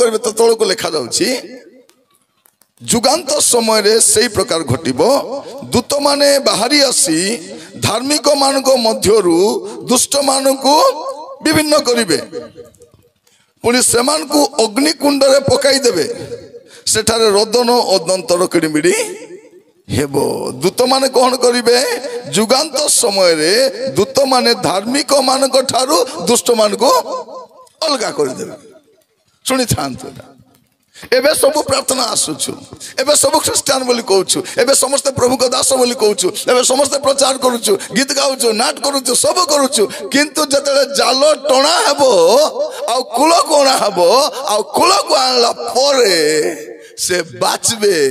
करेंगे तो तौक लिखा जाउछि जुगांत समय रे सही प्रकार घटिब दूत माने बाहरी आसी धार्मिक मान मध्यरु दुष्ट मान को विभिन्न करिवे पुणी सेमान को अग्निकुंड रे पकाई देबे सेठारे रोदन अदंतर किड़मिड़ी हेबो दूत माने कौन करिवे जुगांत समय रे दूत माने धार्मिक मान ठारू दुष्ट मान को अलगा कर देबे सुनी थांतु एबे सब प्रार्थना आसुछु एबे सब ख्रिस्टियन बोली कहूछु एबे समस्त प्रभु को दास बोली कहूछु एबे समस्त प्रचार करूछु गीत गाउछु नाट करूछु सब करूछु किंतु जतले जाल टणा हेबो आ कुल कोणा हेबो आ कुल को आनला परे से बाचबे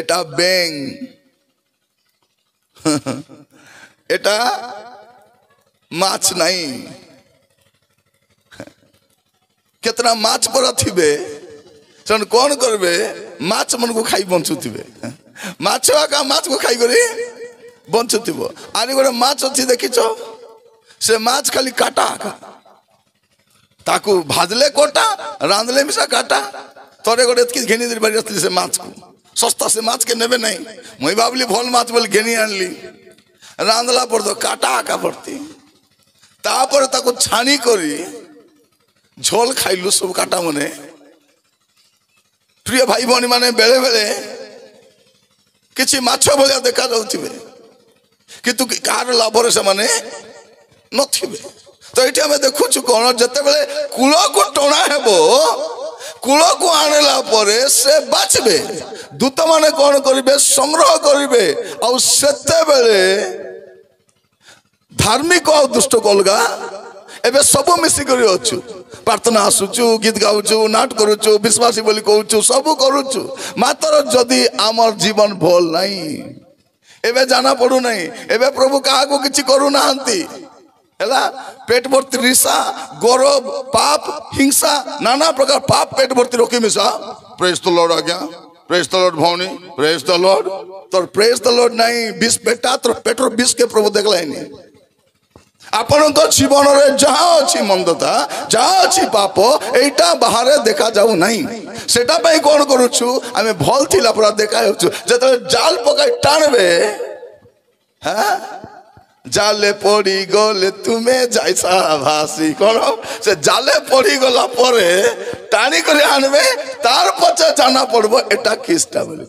एटा बेंग एटा माछ नहीं कितना माछ पर थिबे सन कौन करबे माछ मन को खाई बंचुथिबे माछ आका माछ को खाई करी बंचुथिबो आनी गोटे माछ अछि देखिछो से माछ खाली काटा आका ताकू भाजले कोटा रांधले मिसा काटा तोरे गोटे एतकी घेनी दे बारी असली से माछ को सस्ता से माछ के नेबे नहीं मुई बाबली भल माछ बोल घेनी आनली रांधला पर तो काटा आका पड़ती तापर ताकू छानी करी झोल खाइलु सब काटा मने प्रिय भाई भौणी माने बेले बेले किछि माछ भलिया देखा जाउथिबे किंतु कार लाभरे से माने नथिबे तो एठी हमें देखुछु कोन जते बेले कुल को टणा हेबो कुल को आनेला परे से बाचबे दूत माने कोन करिवे संग्रह करिवे आ सेते बेले धार्मिक और दुष्ट को अलगा एबे सब मिसी करी अछु प्रार्थना आसुचु गीत गाउचु नाट करूचु विश्वासी बोली कहूचु सब करूचु मात्र जदि आमर जीवन भल नहीं एबे जाना पड़ू नहीं एबे प्रभु कहा को किछि करू नाहंती हैला पेट भर्ती रिसा गौरव पाप हिंसा नाना प्रकार पाप पेट भर्ती रोकी मिसा प्रेज द लॉर्ड आज्ञा प्रेज द लॉर्ड भौणी प्रेज द लॉर्ड तोर प्रेज द लॉर्ड नहीं विष पेटा तोर पेटर विष के प्रभु देखलाइनी आपण तो जीवन रे जहाँ अच्छी मंदता जहाँ अच्छी पाप एटा बाहर देखा जाऊ नहीं सेटा पे कौन करूछु आमे भल थिला पूरा देखा होछु जते जाल पकाई टाणबे हां जाले पड़ी गले तुमे जाइसा भासी कोन से जाले पड़ी गला परे टाणी करे आनबे तार पछे जाना पड़बो एटा किसटा बोले